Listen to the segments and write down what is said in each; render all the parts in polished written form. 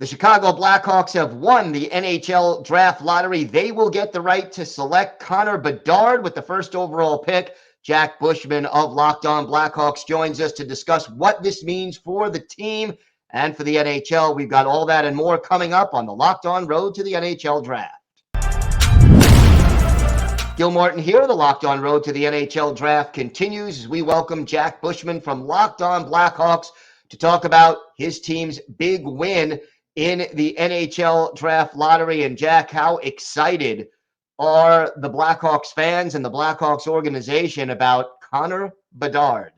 The Chicago Blackhawks have won the NHL Draft Lottery. They will get the right to select Connor Bedard with the first overall pick. Jack Bushman of Locked On Blackhawks joins us to discuss what this means for the team and for the NHL. We've got all that and more coming up on the Locked On Road to the NHL Draft. Gil Martin here. The Locked On Road to the NHL Draft continues as we welcome Jack Bushman from Locked On Blackhawks to talk about his team's big win in the NHL Draft Lottery. And Jack, how excited are the Blackhawks fans and the Blackhawks organization about Connor Bedard?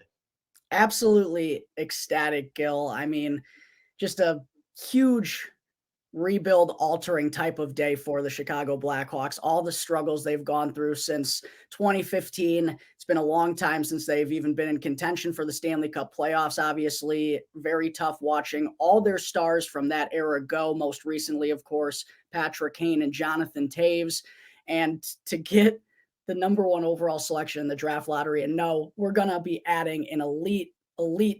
Absolutely ecstatic, Gil. I mean, just a huge rebuild altering type of day for the Chicago Blackhawks. All the struggles they've gone through since 2015. It's been a long time since they've even been in contention for the Stanley Cup playoffs. Obviously, very tough watching all their stars from that era go. Most recently, of course, Patrick Kane and Jonathan Toews. And to get the number one overall selection in the draft lottery, and no, we're going to be adding an elite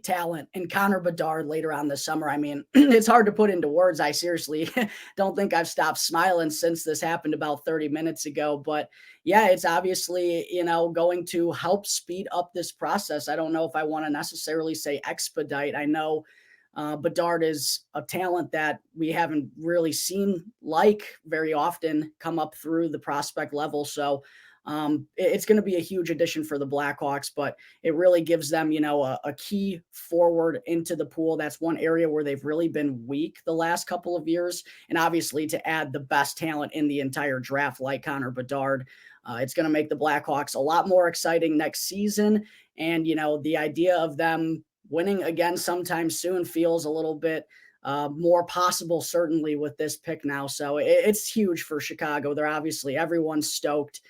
talent and Connor Bedard later on this summer. I mean, it's hard to put into words. I seriously don't think I've stopped smiling since this happened about 30 minutes ago. But yeah, it's obviously, going to help speed up this process. I don't know if I want to necessarily say expedite. I know Bedard is a talent that we haven't really seen very often come up through the prospect level. So it's going to be a huge addition for the Blackhawks, but it really gives them, a key forward into the pool. That's one area where they've really been weak the last couple of years. And obviously to add the best talent in the entire draft, like Connor Bedard, it's going to make the Blackhawks a lot more exciting next season. And, the idea of them winning again sometime soon feels a little bit more possible, certainly with this pick now. So it's huge for Chicago. They're obviously, everyone's stoked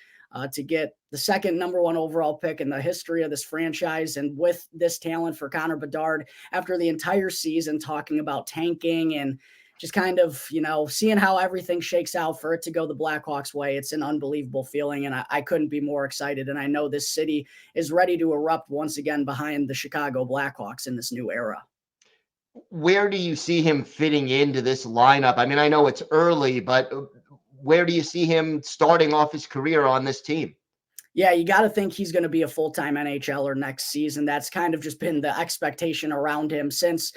to get the second number one overall pick in the history of this franchise. And with this talent for Connor Bedard, after the entire season talking about tanking and just kind of, seeing how everything shakes out for it to go the Blackhawks way, it's an unbelievable feeling. And I couldn't be more excited. And I know this city is ready to erupt once again behind the Chicago Blackhawks in this new era. Where do you see him fitting into this lineup? I mean, I know it's early, but where do you see him starting off his career on this team? Yeah, you got to think he's going to be a full-time NHLer next season. That's kind of just been the expectation around him since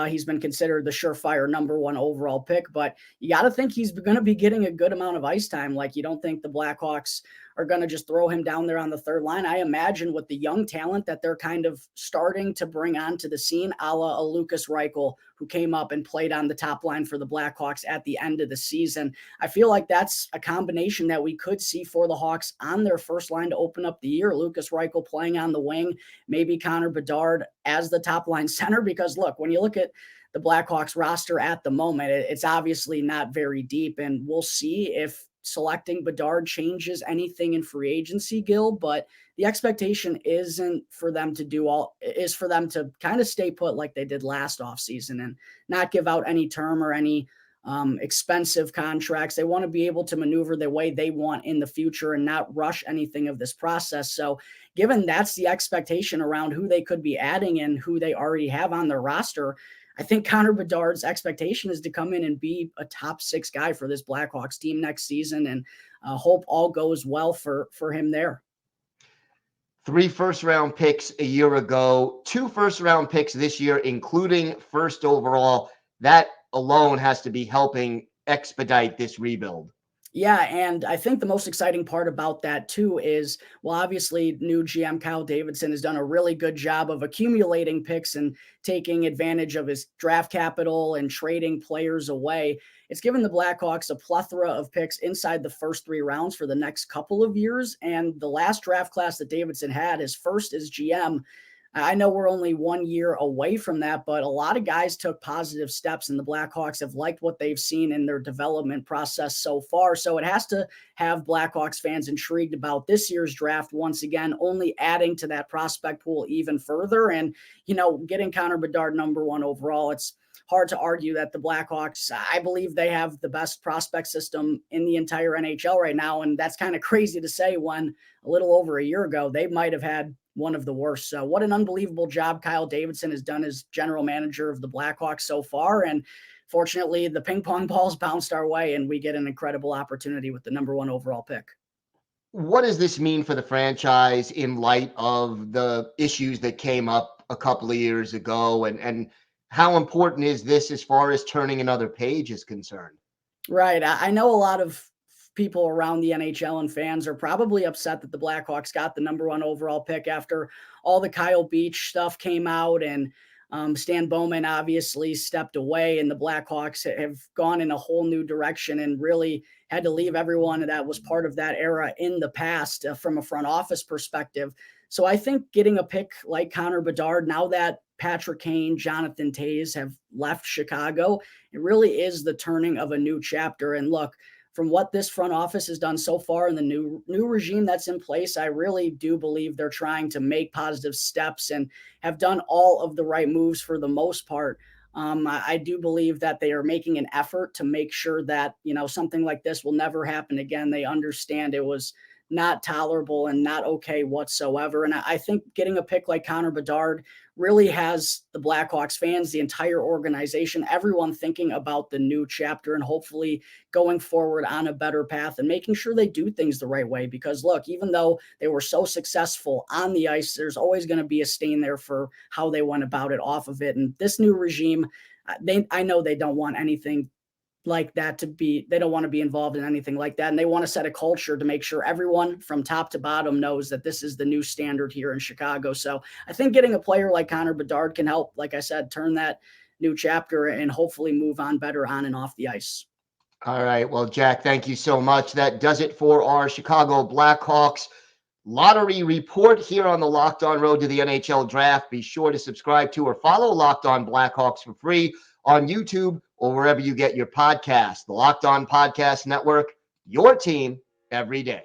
he's been considered the surefire number one overall pick. But you got to think he's going to be getting a good amount of ice time. Like, you don't think the Blackhawks are going to just throw him down there on the third line. I imagine with the young talent that they're kind of starting to bring onto the scene, a la a Lucas Reichel, who came up and played on the top line for the Blackhawks at the end of the season. I feel like that's a combination that we could see for the Hawks on their first line to open up the year. Lucas Reichel playing on the wing, maybe Connor Bedard as the top line center, because look, when you look at the Blackhawks roster at the moment, it's obviously not very deep, and we'll see if selecting Bedard changes anything in free agency, Gil, but the expectation isn't for them to is for them to kind of stay put like they did last offseason and not give out any term or any expensive contracts. They want to be able to maneuver the way they want in the future and not rush anything of this process. So given that's the expectation around who they could be adding and who they already have on their roster, I think Connor Bedard's expectation is to come in and be a top six guy for this Blackhawks team next season, and hope all goes well for him there. 3 first-round picks a year ago, 2 first-round picks this year, including first overall. That alone has to be helping expedite this rebuild. Yeah, and I think the most exciting part about that too is, well, obviously new GM Kyle Davidson has done a really good job of accumulating picks and taking advantage of his draft capital and trading players away. It's given the Blackhawks a plethora of picks inside the first 3 rounds for the next couple of years. And the last draft class that Davidson had, his first as GM, I know we're only 1 year away from that, but a lot of guys took positive steps, and the Blackhawks have liked what they've seen in their development process so far. So it has to have Blackhawks fans intrigued about this year's draft once again, only adding to that prospect pool even further. And, getting Connor Bedard number 1 overall, it's hard to argue that the Blackhawks, I believe they have the best prospect system in the entire NHL right now. And that's kind of crazy to say when a little over a year ago, they might have had one of the worst. So what an unbelievable job Kyle Davidson has done as general manager of the Blackhawks so far. And fortunately, the ping pong balls bounced our way, and we get an incredible opportunity with the number 1 overall pick. What does this mean for the franchise in light of the issues that came up a couple of years ago? And how important is this as far as turning another page is concerned? Right. I know a lot of people around the NHL and fans are probably upset that the Blackhawks got the number 1 overall pick after all the Kyle Beach stuff came out, and Stan Bowman obviously stepped away, and the Blackhawks have gone in a whole new direction and really had to leave everyone that was part of that era in the past from a front office perspective. So I think getting a pick like Connor Bedard, now that Patrick Kane, Jonathan Toews have left Chicago, it really is the turning of a new chapter. And look, from what this front office has done so far in the new regime that's in place, I really do believe they're trying to make positive steps and have done all of the right moves for the most part. I do believe that they are making an effort to make sure that, something like this will never happen again. They understand it was not tolerable and not okay whatsoever. And I think getting a pick like Connor Bedard really has the Blackhawks fans, the entire organization, everyone thinking about the new chapter and hopefully going forward on a better path and making sure they do things the right way. Because look, even though they were so successful on the ice, there's always going to be a stain there for how they went about it off of it. And this new regime, I know they don't want anything like that they don't want to be involved in anything like that. And they want to set a culture to make sure everyone from top to bottom knows that this is the new standard here in Chicago. So I think getting a player like Connor Bedard can help, like I said, turn that new chapter and hopefully move on better on and off the ice. All right. Well, Jack, thank you so much. That does it for our Chicago Blackhawks lottery report here on the Locked On Road to the NHL Draft. Be sure to subscribe to or follow Locked On Blackhawks for free on YouTube or wherever you get your podcasts. The Locked On Podcast Network, your team every day.